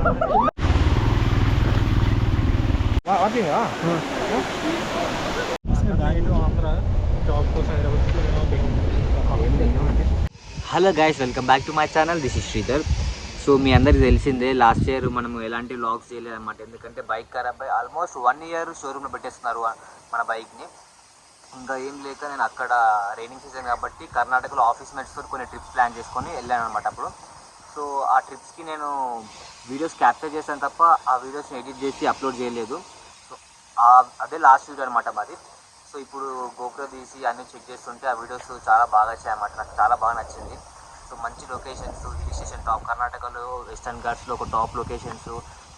Hello guys, welcome back to my channel. This is Sridhar. So మీ అందరికీ తెలిసిందే, last year మనం ఎలాంటి వ్లాగ్స్ చేయలేదు అనమాట. ఎందుకంటే బైక్ ఖరాబ్ అయ్యి ఆల్మోస్ట్ 1 ఇయర్ షోరూమ్లో పెట్టేస్తున్నారు మన బైక్ని. ఇంకా ఏం లేక నేను అక్కడ రైనింగ్ సీజన్ కాబట్టి కర్ణాటకలో ఆఫీస్ మేట్స్తో కొన్ని ట్రిప్స్ ప్లాన్ చేసుకొని వెళ్ళాను అనమాట అప్పుడు. సో ఆ ట్రిప్స్కి నేను వీడియోస్ క్యాప్చర్ చేశాను తప్ప ఆ వీడియోస్ని ఎడిట్ చేసి అప్లోడ్ చేయలేదు. సో అదే లాస్ట్ వీడియో అనమాట మాది. సో ఇప్పుడు గోప్రో తీసి అన్నీ చెక్ చేస్తుంటే ఆ వీడియోస్ చాలా బాగా వచ్చాయి అన్నమాట. నాకు చాలా బాగా నచ్చింది. సో మంచి లొకేషన్స్, హిల్ స్టేషన్ టాప్ కర్ణాటకలో వెస్టర్న్ ఘాట్స్లో ఒక టాప్ లొకేషన్స్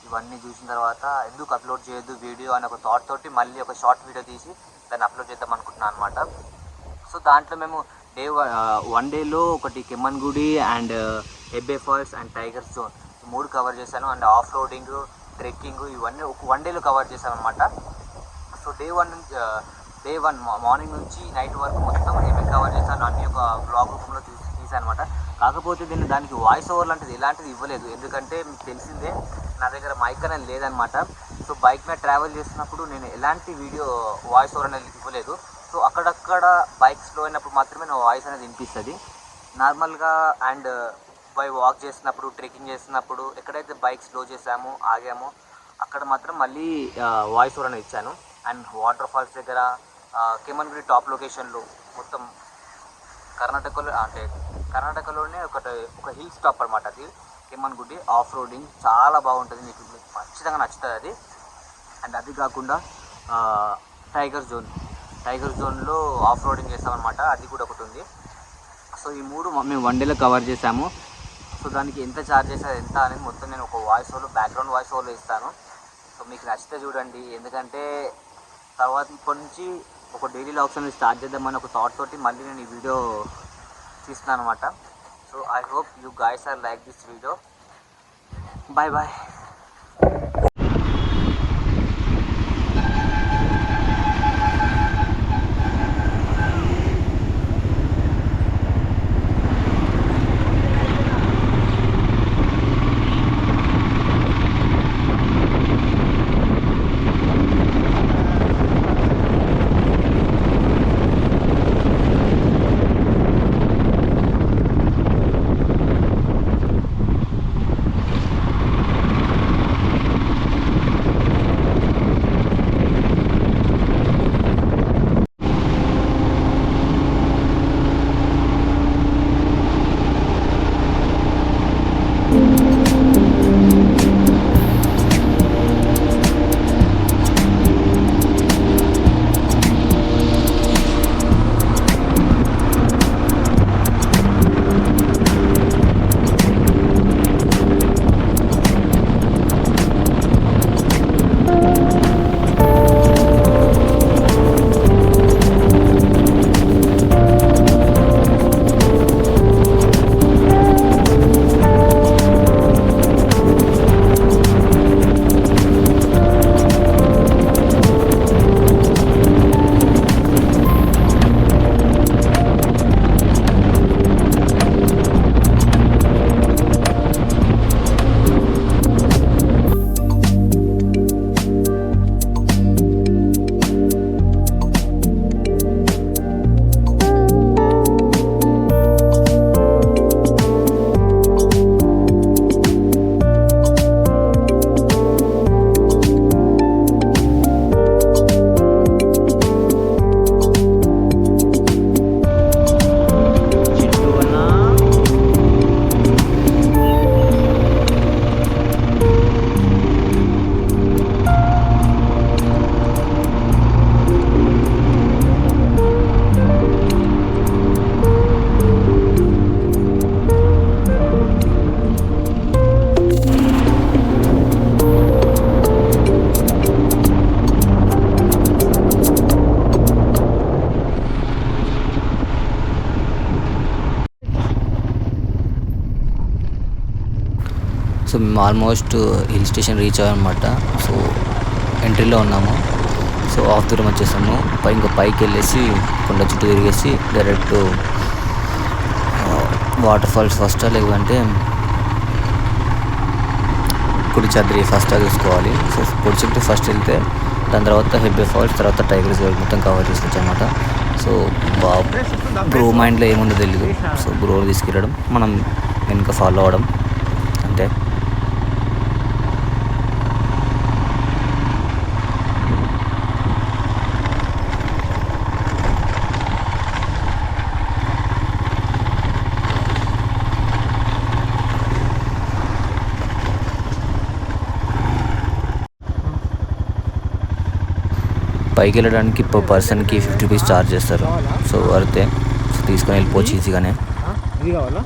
ఇవన్నీ చూసిన తర్వాత ఎందుకు అప్లోడ్ చేయొద్దు వీడియో అని ఒక థాట్ తోటి మళ్ళీ ఒక షార్ట్ వీడియో తీసి దాన్ని అప్లోడ్ చేద్దాం అనుకుంటున్నాను అనమాట. సో దాంట్లో మేము వన్ డేలో ఒకటి Kemmangundi and Hebbe falls and tiger zone 3 cover చేశాను. అండ్ ఆఫ్ రోడింగ్, ట్రెక్కింగ్ ఇవన్నీ ఒక 1 డేలో కవర్ చేశాను అనమాట. సో డే వన్ మార్నింగ్ నుంచి నైట్ వరకు మొత్తం ఏమేమి కవర్ చేశాను అన్నీ ఒక బ్లాగ్ రూపంలో తీసాను అనమాట. కాకపోతే దానికి వాయిస్ ఓవర్ లాంటిది ఎలాంటిది ఇవ్వలేదు. ఎందుకంటే మీకు తెలిసిందే, నా దగ్గర మైక్ అనేది లేదనమాట. సో బైక్ మీద ట్రావెల్ చేస్తున్నప్పుడు నేను ఎలాంటి వీడియో వాయిస్ ఓవర్ అనేది ఇవ్వలేదు. సో అక్కడక్కడ బైక్ స్లో అయినప్పుడు మాత్రమే నా వాయిస్ అనేది వినిపిస్తుంది నార్మల్గా. అండ్ వాక్ చేస్తున్నప్పుడు, ట్రెక్కింగ్ చేస్తున్నప్పుడు ఎక్కడైతే బైక్ స్లో చేసామో ఆగామో అక్కడ మాత్రం మళ్ళీ వాయిస్ ఓవర్ అనేది ఇచ్చాను. అండ్ వాటర్ ఫాల్స్ దగ్గర కెమ్మన్గుడి టాప్ లొకేషన్లో మొత్తం కర్ణాటకలోనే ఒక హిల్ స్టాప్ అనమాట అది కెమ్మన్గుడి. ఆఫ్ రోడింగ్ చాలా బాగుంటుంది, మీకు ఖచ్చితంగా నచ్చుతుంది అది. అండ్ అది కాకుండా టైగర్ జోన్లో ఆఫ్ రోడింగ్ చేస్తామన్నమాట, అది కూడా ఒకటి ఉంది. సో ఈ 3 మేము 1 డేలో కవర్ చేసాము. సో దానికి ఎంత ఛార్జ్ చేస్తారు ఎంత అనేది మొత్తం నేను ఒక వాయిస్ ఓవర్లో, బ్యాక్గ్రౌండ్ వాయిస్ ఓవర్లో ఇస్తాను. సో మీకు నచ్చితే చూడండి. ఎందుకంటే తర్వాత ఇప్పటి నుంచి ఒక డైలీ వ్లాగ్స్ అనేది స్టార్ట్ చేద్దామని ఒక థాట్ తోటి మళ్ళీ నేను ఈ వీడియో తీస్తున్నాను అనమాట. So I hope you guys are like this video. Bye bye. So మేము ఆల్మోస్ట్ హిల్ స్టేషన్ రీచ్ అయ్యామన్నమాట. సో ఎంట్రీలో ఉన్నాము. సో ఆఫ్ దూరం వచ్చేసాము. ఇంకా పైకి వెళ్ళేసి కొండ చుట్టూ తిరిగేసి డైరెక్ట్ వాటర్ ఫాల్స్ ఫస్ట్ లేదంటే కుడి చద్రి ఫస్ట్ అది చూసుకోవాలి. సో కుడి చెట్టు ఫస్ట్ వెళ్తే దాని తర్వాత హెబ్బే ఫాల్స్, తర్వాత టైగర్స్ మొత్తం కవర్ చేసుకోవచ్చు అనమాట. సో బ్రో మైండ్లో ఏముందో తెలీదు. సో బ్రో తీసుకెళ్ళడం, మనం వెనుక ఫాలో అవ్వడం అంతే. పైకి వెళ్ళడానికి పర్ పర్సన్కి 50 రూపీస్ ఛార్జ్ చేస్తారు. సో వర్తే. సో తీసుకొని వెళ్ళిపోవచ్చు ఈజీగానే. ఇది కావాలా?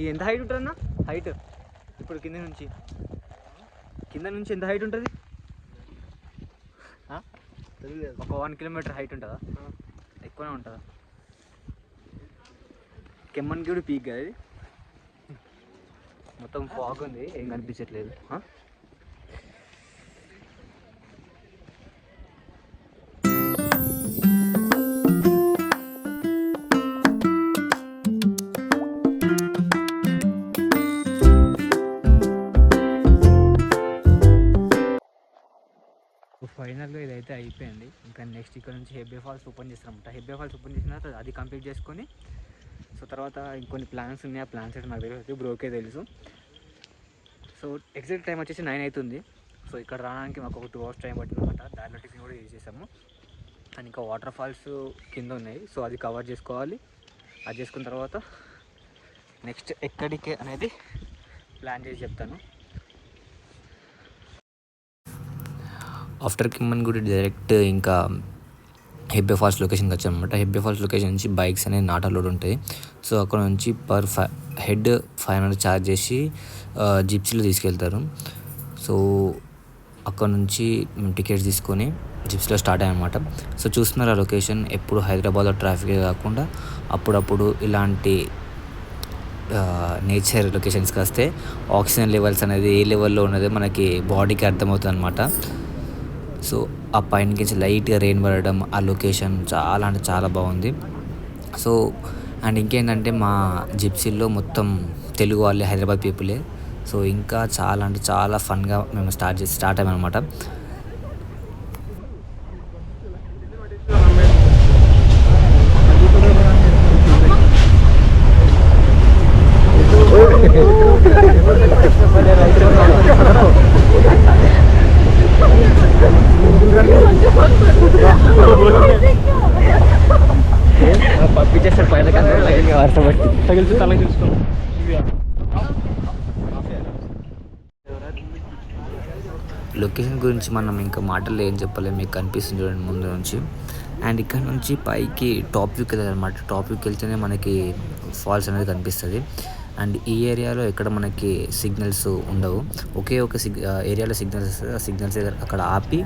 ఎంత హైట్ ఉంటుందన్న? హైట్ ఇప్పుడు కింద నుంచి ఎంత హైట్ ఉంటుంది? ఒక 1 కిలోమీటర్ హైట్ ఉంటుందా? ఎక్కువనే ఉంటుందా? కెమ్మన్గిరి పీక్ కదా ఇది. మొత్తం ఫాగ్ ఉంది, ఏం కనిపించట్లేదు. ఫైనల్గా ఇదైతే అయిపోయింది. ఇంకా నెక్స్ట్ ఇక్కడ నుంచి హెబ్బే ఫాల్స్ ఓపెన్ చేస్తారన్నమాట. హెబ్బే ఫాల్స్ ఓపెన్ చేసిన తర్వాత అది కంప్లీట్ చేసుకొని, సో తర్వాత ఇంకొన్ని ప్లాన్స్ ఉన్నాయి. ఆ ప్లాన్స్ అయితే నాకు తెలియదు, బ్రోకే తెలుసు. సో ఎగ్జాక్ట్ టైం వచ్చేసి 9 అవుతుంది. సో ఇక్కడ రావడానికి మాకు ఒక 2 hours టైం పట్టింది అనమాట. దాంట్లో టిఫిన్ కూడా యూజ్ చేసాము. అండ్ ఇంకా వాటర్ ఫాల్స్ కింద ఉన్నాయి. సో అది కవర్ చేసుకోవాలి. అది చేసుకున్న తర్వాత నెక్స్ట్ ఎక్కడికి అనేది ప్లాన్ చేసి చెప్తాను. ఆఫ్టర్ కిమ్మన్గుడి డైరెక్ట్ ఇంకా హెబ్బే ఫాల్స్ లొకేషన్కి వచ్చామన్నమాట. హెబ్బే ఫాల్స్ లొకేషన్ నుంచి బైక్స్ అనేది నాటాలోడ్ ఉంటాయి. సో అక్కడ నుంచి పర్ హెడ్ 500 ఛార్జ్ చేసి జిప్సీలో తీసుకెళ్తారు. సో అక్కడ నుంచి మేము టికెట్స్ తీసుకొని జిప్సీలో స్టార్ట్ అయ్యామన్నమాట. సో చూస్తున్నారు ఆ లొకేషన్. ఎప్పుడు హైదరాబాద్లో ట్రాఫికే కాకుండా అప్పుడప్పుడు ఇలాంటి నేచర్ లొకేషన్స్కి వస్తే ఆక్సిజన్ లెవెల్స్ అనేది ఏ లెవెల్లో ఉన్నదో మనకి బాడీకి అర్థమవుతుంది అనమాట. సో ఆ పైనకి లైట్గా రెయిన్ పడడం, ఆ లొకేషన్ చాలా అంటే చాలా బాగుంది. సో అండ్ ఇంకేంటంటే మా జిప్సీల్లో మొత్తం తెలుగు వాళ్ళే, హైదరాబాద్ పీపులే. సో ఇంకా చాలా అంటే చాలా ఫన్గా మేము స్టార్ట్ అయ్యామన్నమాట. పంపించేస్తాడు పైన వర్షం బట్టి తగిలితే తల చూసుకో. లొకేషన్ గురించి మనం ఇంకా మాటలు ఏం చెప్పలేము, మీకు కనిపిస్తుంది చూడండి ముందు నుంచి. అండ్ ఇక్కడ నుంచి పైకి టాప్ వ్యూకి వెళ్ళాలన్నమాట. టాప్ వ్యూకి వెళ్తేనే మనకి ఫాల్స్ అనేది కనిపిస్తుంది. అండ్ ఈ ఏరియాలో ఎక్కడ మనకి సిగ్నల్స్ ఉండవు. ఒకే ఒక ఏరియాలో సిగ్నల్స్ అక్కడ ఆపి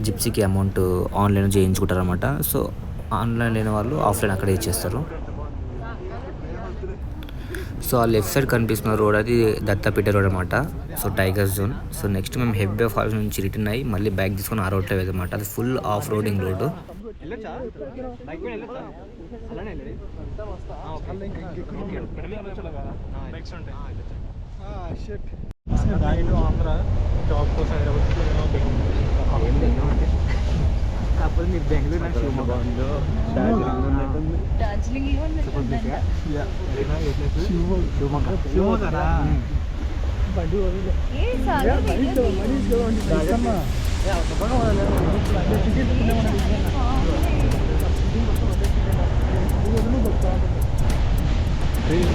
జిప్సీకి అమౌంట్ ఆన్లైన్ చేయించుకుంటారన్నమాట. సో ఆన్లైన్ లేని వాళ్ళు ఆఫ్లైన్ అక్కడే ఇచ్చేస్తారు. సో ఆ లెఫ్ట్ సైడ్ కనిపిస్తున్న రోడ్ అది దత్తాపేట రోడ్ అనమాట. So tiger zone. So next మేము హెబ్బే ఫాల్స్ నుంచి రిటర్న్ అయ్యి మళ్ళీ బ్యాక్ తీసుకొని ఆ రోడ్లో వెళ్తామన్నమాట. అది ఫుల్ ఆఫ్ రోడింగ్ రోడ్డు. వెళ్ళొచ్చా బైక్ మీద వెళ్ళొచ్చా అలానే వెళ్ళేది కాకపోతే మీరు బెంగళూరు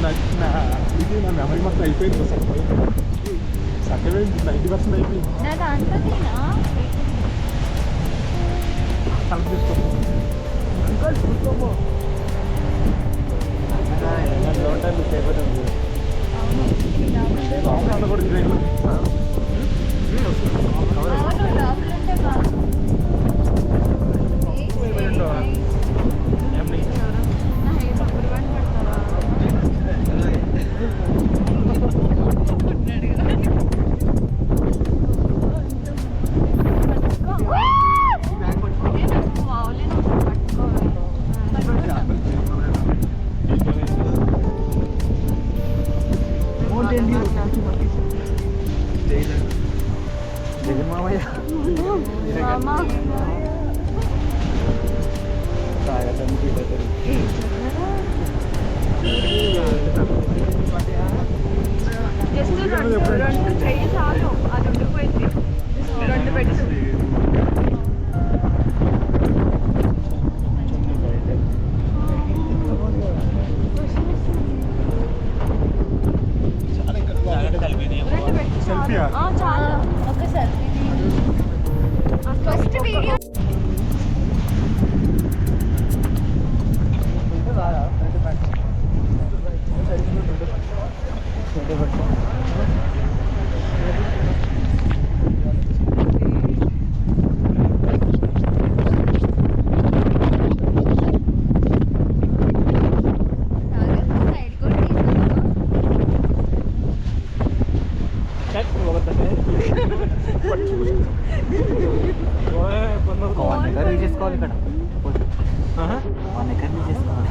నాకు ఇది నా మెమరీ మొత్తం అయిపోయింది సర్టిఫికేట్ 90% అయిపోయింది తల తీసుకో రెండు చెయ్యి చాలు అది ఉండిపోయింది రెండు పెట్టు చాలు ఒక సెల్ఫీ ఫస్ట్ వీడియో చేసుకోవాలి ఇక్కడ 1 ఎకర్ చేసుకోవాలి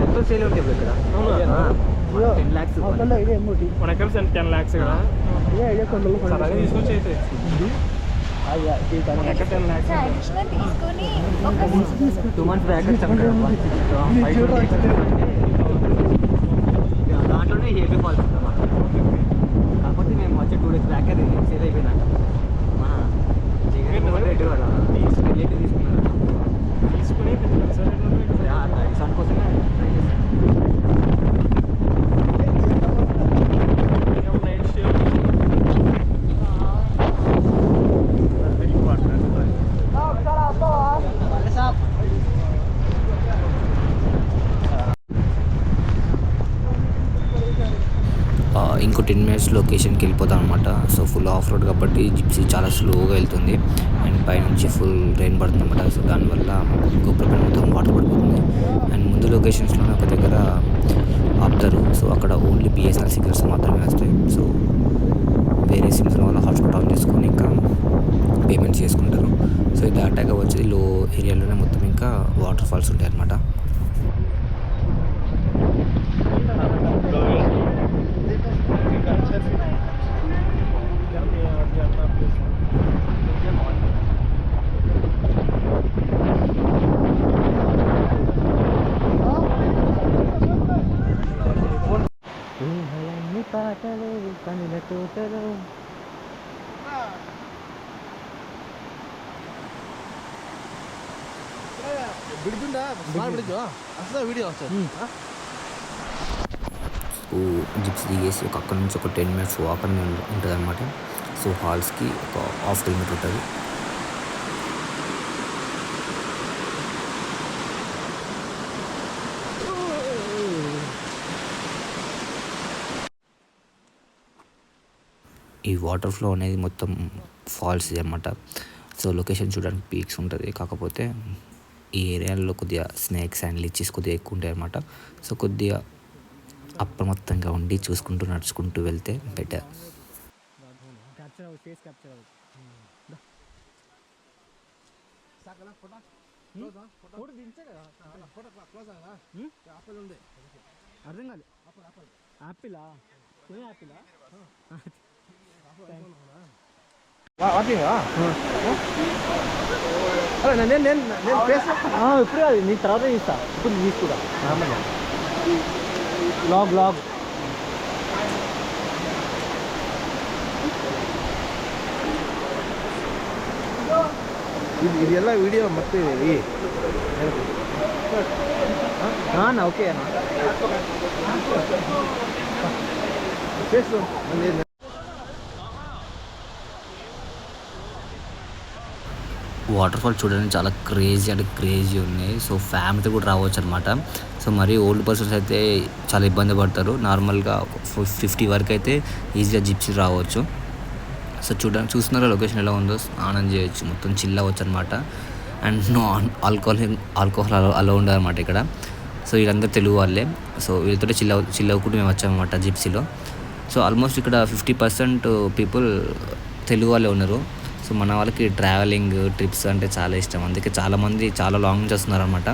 మొత్తం సేల్ ఉంటాయి ఇక్కడ 10 lakhs 1 ఎకర్ 10 lakhs కదా సరదాగా తీసుకొచ్చి అయితే 1 ఎకర్ 10 lakhs తీసుకొని ఒక 2 months బ్యాక్ దాంట్లోనే హేపీ ఫాల్స్ అన్నమాట. కాకపోతే మేము వచ్చే 2 days బ్యాక్ అది సేల్ అయిపోయిందంట రేటు కదా రిలేటివ్ తీసుకున్నారు తీసుకుని రిసార్ట్ కోసమే try night stay very important ఇంకో 10 minutes లొకేషన్కి వెళ్ళిపోతాం అనమాట. సో ఫుల్ ఆఫ్ రోడ్ కాబట్టి జిప్సీ చాలా స్లోగా వెళ్తుంది అండ్ పైనుంచి ఫుల్ రెయిన్ పడుతుంది అనమాట. సో దానివల్ల గోపురం మొత్తం వాటర్ పడిపోతుంది అండ్ ముందు లొకేషన్స్లోనే ఒక దగ్గర ఆపుతారు. సో అక్కడ ఓన్లీ బిఎస్ఎన్ఎల్ సిగ్నల్స్ మాత్రమే వస్తాయి. సో వేరే సిమ్స్ వల్ల హాట్స్పాట్ ఆన్ చేసుకొని ఇంకా పేమెంట్స్ చేసుకుంటారు. సో ఇది దాటాగా వచ్చేది లో ఏరియాలోనే మొత్తం ఇంకా వాటర్ ఫాల్స్ ఉంటాయి అన్నమాట. పాటలు కనుల తోటలు జిప్స్ దిగేసి అక్కడ నుంచి ఒక 10 minutes వాక్ అని ఉంటుంది అనమాట. సో హాల్స్కి ఒక 1/2 kilometer ఉంటుంది. ఈ వాటర్ ఫ్లో అనేది మొత్తం ఫాల్స్ అనమాట. సో లొకేషన్ చూడడానికి పీక్స్ ఉంటుంది. కాకపోతే ఈ ఏరియాలో కొద్దిగా స్నేక్స్ అండ్ లిచీస్ కొద్దిగా ఎక్కువ ఉంటాయి అన్నమాట. సో కొద్దిగా అప్రమత్తంగా ఉండి చూసుకుంటూ నడుచుకుంటూ వెళ్తే బెటర్. ఫోటో దించే కదా అర్థం కాదు యాపిలా కొనే యాపిలా ఇప్పుడు కాదు నీ తర్వాత తీస్తా ఇప్పుడు తీసుకుంటా బ్లాగ్ ಇದೆಲ್ಲ ವಿಡಿಯೋ ಮತ್ತೆ అన్న ఓకే అన్న వాటర్ ఫాల్ చూడడానికి చాలా క్రేజీ అంటే క్రేజీ ఉన్నాయి. సో ఫ్యామిలీతో కూడా రావచ్చు అనమాట. సో మరీ ఓల్డ్ పర్సన్స్ అయితే చాలా ఇబ్బంది పడతారు. నార్మల్గా 50 వరకు అయితే ఈజీగా జిప్సీ రావచ్చు. సో చూస్తున్నారా లొకేషన్ ఎలా ఉందో, స్నానం చేయొచ్చు, మొత్తం చిల్ అవ్వచ్చు అనమాట. అండ్ నో ఆల్కహాల్ అలా ఉండదు అనమాట ఇక్కడ. సో వీళ్ళందరూ తెలుగు వాళ్ళే. సో వీళ్ళతో చిల్ అవ్వకుండా మేము వచ్చామన్నమాట జిప్సీలో. సో ఆల్మోస్ట్ ఇక్కడ 50% పీపుల్ తెలుగు వాళ్ళే ఉన్నారు. సో మన వాళ్ళకి ట్రావెలింగ్ ట్రిప్స్ అంటే చాలా ఇష్టం. అందుకే చాలామంది చాలా లాంగ్ నుంచి వస్తున్నారు అనమాట.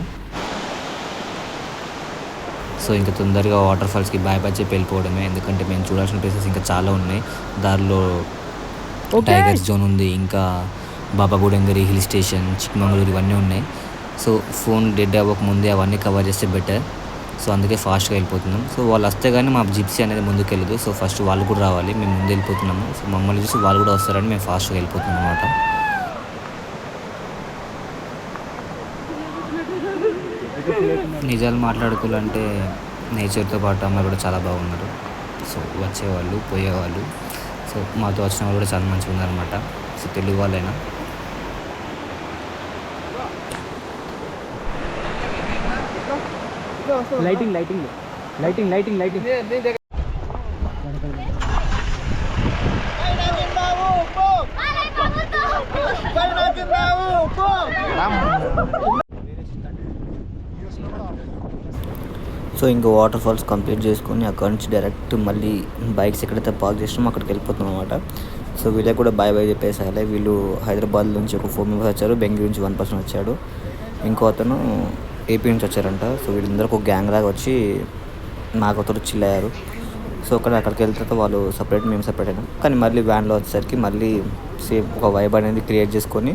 సో ఇంకా తొందరగా వాటర్ ఫాల్స్కి బాయ్ చెప్పి వెళ్ళిపోవడమే. ఎందుకంటే మేము చూడాల్సిన ప్లేసెస్ ఇంకా చాలా ఉన్నాయి. దారిలో టైగర్ జోన్ ఉంది, ఇంకా బాబా బుడంగరి హిల్ స్టేషన్, చిక్మంగళూరు ఇవన్నీ ఉన్నాయి. సో ఫోన్ డెడ్ అవ్వక ముందే అవన్నీ కవర్ చేస్తే బెటర్. సో అందుకే ఫాస్ట్గా వెళ్ళిపోతున్నాం. సో వాళ్ళు వస్తే కానీ మా జిప్సీ అనేది ముందుకు వెళ్ళదు. సో ఫస్ట్ వాళ్ళు కూడా రావాలి, మేము ముందు వెళ్ళిపోతున్నాము. సో మమ్మల్ని చూసి వాళ్ళు కూడా వస్తారని మేము ఫాస్ట్గా వెళ్ళిపోతున్నాం అనమాట. నిజాలు మాట్లాడుకోవాలంటే నేచర్తో పాటు అమ్మాయి కూడా చాలా బాగున్నారు. సో వచ్చేవాళ్ళు పోయేవాళ్ళు. సో మాతో వచ్చిన వాళ్ళు కూడా చాలా మంచిగా ఉన్నారనమాట. సో తెలుగు వాళ్ళైనా లైటింగ్ సో ఇంకా వాటర్ ఫాల్స్ కంప్లీట్ చేసుకొని అక్కడ నుంచి డైరెక్ట్ మళ్ళీ బైక్స్ ఎక్కడైతే పార్క్ చేసినామో అక్కడికి వెళ్ళిపోతున్నాం అనమాట. సో వీళ్ళకి కూడా బాయ్ చెప్పేసాలి. వీళ్ళు హైదరాబాద్ నుంచి ఒక 4 మెంబర్స్ వచ్చారు, బెంగళూరు నుంచి 1 పర్సన్ వచ్చాడు, ఇంకో అతను ఏపీ నుంచి వచ్చారంట. సో వీళ్ళందరూ ఒక గ్యాంగ్ లాగా వచ్చి నాకు అతను చిల్ అయ్యారు. సో అక్కడికి వెళ్తే వాళ్ళు సపరేట్, మేము సపరేట్ అయినాం. కానీ మళ్ళీ వ్యాన్లో వచ్చేసరికి మళ్ళీ సేమ్ ఒక వైబ్ అనేది క్రియేట్ చేసుకొని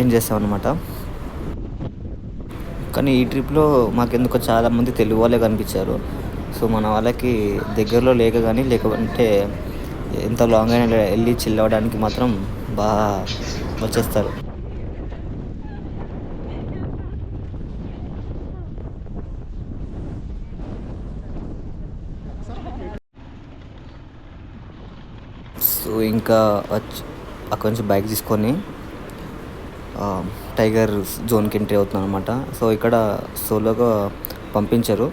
ఎంజాయ్ చేస్తాం అనమాట. కానీ ఈ ట్రిప్లో మాకెందుకో చాలామంది తెలుగు వాళ్ళే కనిపించారు. సో మన వాళ్ళకి దగ్గరలో లేకపోతే ఎంత లాంగ్ అయినా వెళ్ళి చిల్ అవ్వడానికి మాత్రం బాగా వచ్చేస్తారు. సో ఇంకా అక్కడి నుంచి బైక్ తీసుకొని టైగర్ జోన్కి ఎంట్రీ అవుతున్నాను అనమాట. సో ఇక్కడ సోలోగా పంపించారు,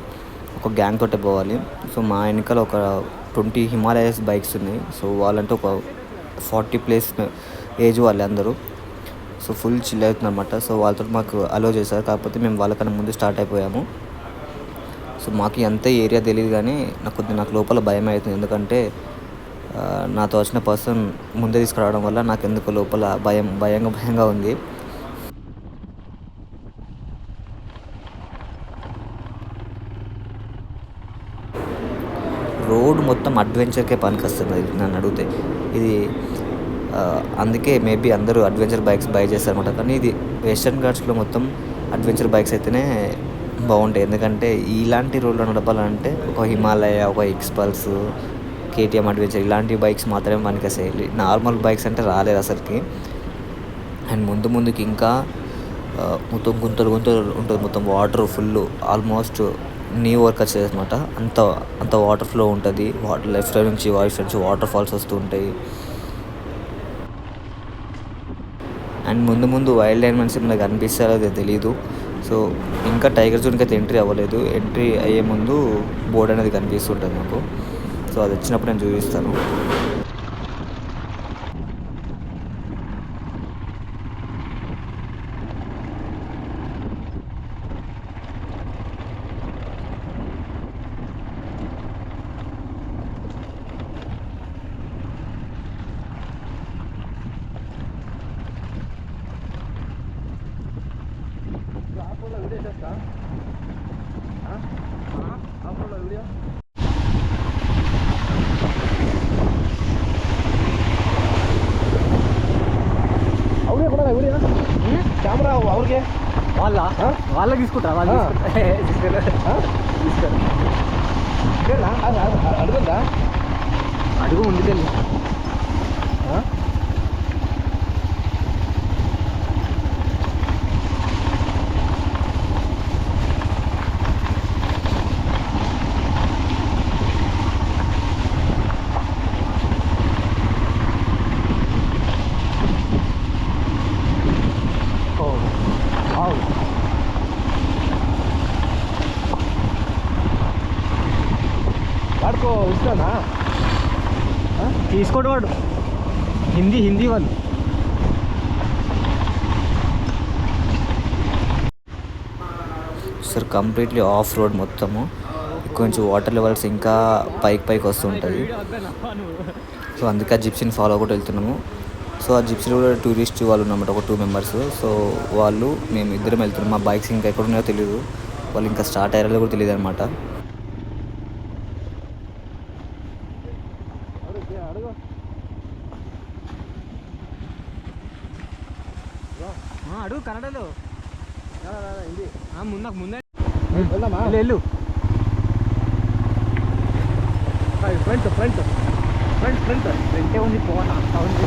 ఒక గ్యాంగ్ తోటే పోవాలి. సో మా వెనకాల ఒక 20 హిమాలయస్ బైక్స్ ఉన్నాయి. సో వాళ్ళంటే ఒక 40+ ఏజ్ వాళ్ళే అందరూ. సో ఫుల్ చిల్ అవుతుంది అనమాట. సో వాళ్ళతో మాకు అలో చేశారు, కాకపోతే మేము వాళ్ళకన్నా ముందు స్టార్ట్ అయిపోయాము. సో మాకు ఎంత ఏరియా తెలియదు కానీ నాకు లోపల భయం అవుతుంది. ఎందుకంటే నాతో వచ్చిన పర్సన్ ముందే తీసుకురావడం వల్ల నాకు ఎందుకు లోపల భయంగా ఉంది. రోడ్ మొత్తం అడ్వెంచర్కే పనికొస్తుంది నన్ను అడిగితే. ఇది అందుకే మేబీ అందరూ అడ్వెంచర్ బైక్స్ బై చేస్తారన్నమాట. కానీ ఇది వెస్టర్న్ ఘాట్స్లో మొత్తం అడ్వెంచర్ బైక్స్ అయితేనే బాగుంటాయి. ఎందుకంటే ఇలాంటి రోడ్లో నడపాలంటే ఒక హిమాలయ, ఒక ఎక్స్పల్స్, కేటీఎం అడ్వెంచర్ ఇలాంటి బైక్స్ మాత్రమే పనికొస్తాయి. నార్మల్ బైక్స్ అంటే రాలేదు అసలుకి. అండ్ ముందుకి ఇంకా మొత్తం గుంతలు ఉంటుంది, మొత్తం వాటర్ ఫుల్, ఆల్మోస్ట్ నీ వర్క్ వచ్చేది అనమాట. అంత వాటర్ ఫ్లో ఉంటుంది. లెఫ్ట్ నుంచి వాటర్ ఫాల్స్ వస్తూ ఉంటాయి. అండ్ ముందు వైల్డ్ యానిమల్స్ మనకు కనిపిస్తారో తెలీదు. సో ఇంకా టైగర్ జోన్కి అయితే ఎంట్రీ అవ్వలేదు. ఎంట్రీ అయ్యే ముందు బోర్డు అనేది కనిపిస్తుంటుంది నాకు. సో అది వచ్చినప్పుడు నేను చూపిస్తాను. కెమెరా ಅವ್ರಿಗೆ వాళ్ళకి తీసుకుంటారా వాళ్ళు అడుగుందా అడుగు ముందుకెళ్ళి వాడుకో ఇస్తానా తీసుకోడు వాడు హిందీ వాళ్ళు సార్ కంప్లీట్లీ ఆఫ్ రోడ్ మొత్తము కొంచెం వాటర్ లెవెల్స్ ఇంకా పైకి వస్తుంటుంది. సో అందుకే ఆ జిప్సీని ఫాలో కూడా వెళ్తున్నాము. సో ఆ జిప్సీలో కూడా టూరిస్ట్ వాళ్ళు ఉన్నమాట, ఒక 2 మెంబర్స్. సో వాళ్ళు మేము ఇద్దరం వెళ్తున్నాం. మా బైక్స్ ఇంకా ఎక్కడ ఉన్నాయో తెలియదు, వాళ్ళు ఇంకా స్టార్ట్ అయ్యారో కూడా తెలియదు అనమాట. అడుగు కన్నడలో ముందే వెళ్దామా వెళ్ళు ఫ్రంట్ వెంటే ఉంది పోనా ఉంది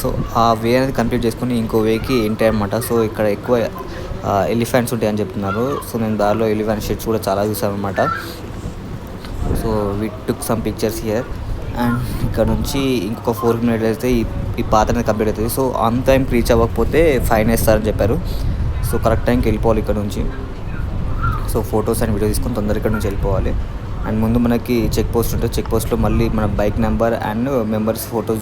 సో ఆ వే అనేది కంప్లీట్ చేసుకుని ఇంకో వేకి ఎంటర్ అనమాట. సో ఇక్కడ ఎక్కువ ఎలిఫెంట్స్ ఉంటాయని చెప్తున్నారు. సో నేను దారిలో ఎలిఫెంట్ షీట్స్ కూడా చాలా చూసాను అనమాట. So we took some pictures here. And ఇక్కడ నుంచి ఇంకొక 4 కిలోమీటర్స్ అయితే ఈ పాత అనేది కంప్లీట్ అవుతుంది. సో ఆన్ టైంకి రీచ్ అవ్వకపోతే ఫైన్ వేస్తారని చెప్పారు. సో కరెక్ట్ టైంకి వెళ్ళిపోవాలి ఇక్కడ నుంచి. సో ఫొటోస్ అండ్ వీడియో తీసుకొని తొందరగా ఇక్కడ నుంచి వెళ్ళిపోవాలి. అండ్ ముందు మనకి చెక్ పోస్ట్ ఉంటుంది. చెక్ పోస్ట్లో మళ్ళీ మన bike number and members photos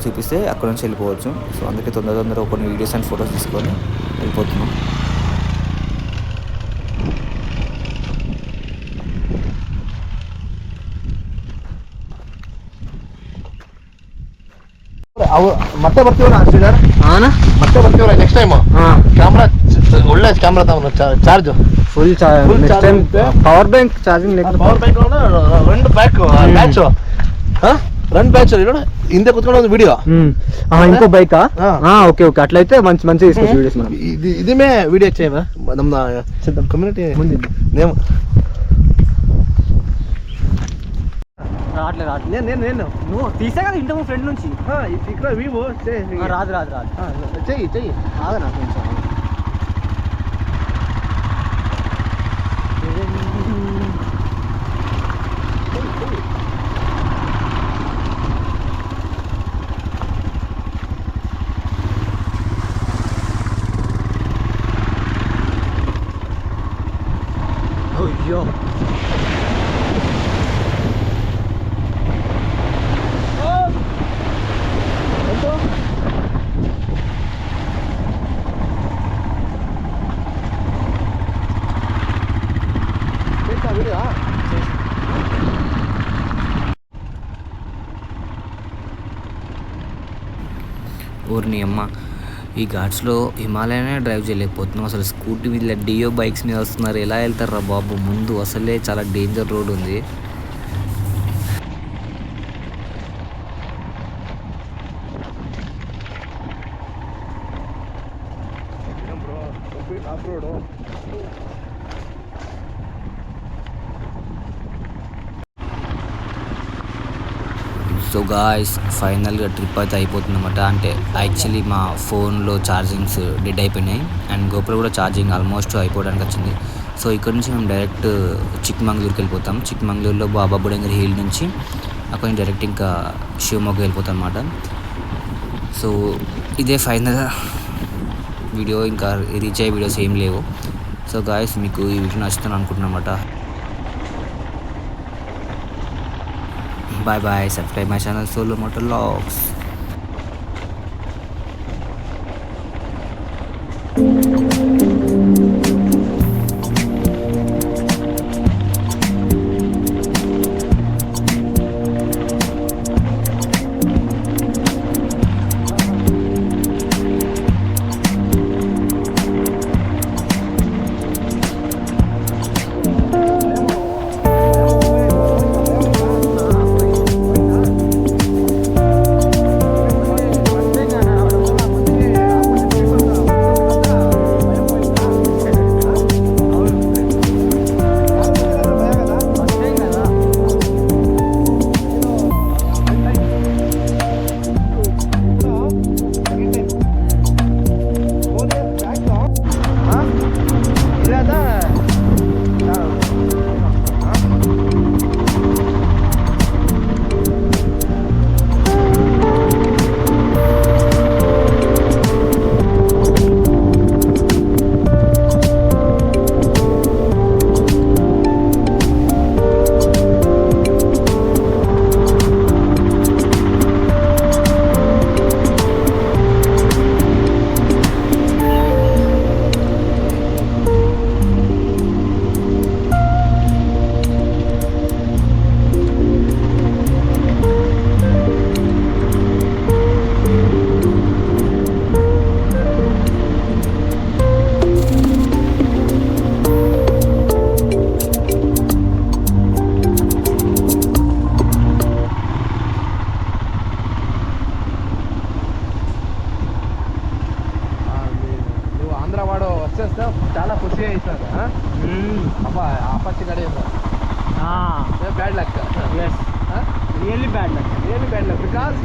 చూపిస్తే అక్కడ నుంచి వెళ్ళిపోవచ్చు. సో అందుకే తొందరగా కొన్ని వీడియోస్ అండ్ ఫొటోస్ తీసుకొని వెళ్ళిపోతున్నాం. ಮತ್ತೆ ಬರ್ತೀವಲ್ಲ ಶ್ರೀಧರ್, ಮತ್ತೆ ಬರ್ತೀವಲ್ಲ ನೆಕ್ಸ್ಟ್ ಟೈಮ್. ಕ್ಯಾಮ್ರಾ ಒಳ್ಳೆ ಕ್ಯಾಮ್ರಾ ತಗೊಂಡು charge full power bank charging power bank 2 batch run batch ఇందే కుత్తుకొని ఉంది వీడియో. ఇంకో బైకా? ఓకే అట్లయితే మంచి తీసుకోవచ్చు వీడియోస్ మనం. ఇదిమే వీడియో చేయవా ನಮ್ಮ కమ్యూనిటీ ముందు నేమ్ రావట్లేదు నేను నువ్వు తీసా కదా ఇంత ఫ్రెండ్ నుంచి ఇక్కడ వివో రాదు చెయ్యి ఆగా నాకు కొంచెం అయ్యో ఊరిని అమ్మ ఈ ఘాట్స్లో హిమాలయనే డ్రైవ్ చేయలేకపోతున్నాం. అసలు స్కూటీ మీద డియో బైక్స్ మీద వస్తున్నారు. ఎలా వెళ్తారా బాబు, ముందు అసలే చాలా డేంజర్ రోడ్ ఉంది. సో గాయ్స్ ఫైనల్గా ట్రిప్ అయితే అయిపోతుంది అన్నమాట. అంటే యాక్చువల్లీ మా ఫోన్లో ఛార్జింగ్స్ డెడ్ అయిపోయినాయి అండ్ గోప్రో కూడా ఛార్జింగ్ ఆల్మోస్ట్ అయిపోవడానికి వచ్చింది. సో ఇక్కడ నుంచి మేము డైరెక్ట్ చిక్మంగళూరుకి వెళ్ళిపోతాం. చిక్మంగళూరులో బాబా బుడంగిరి హిల్ నుంచి అక్కడ నుంచి డైరెక్ట్ ఇంకా షివమొగ్గ వెళ్ళిపోతాం అన్నమాట. సో ఇదే ఫైనల్ వీడియో, ఇంకా రీచ్ అయ్యే వీడియోస్ ఏం లేవు. సో గాయ్స్ మీకు ఈ వీడియో నచ్చుతాను అనుకుంటున్నాను అన్నమాట. Bye, subscribe my channel Solo Motor Vlogs. Because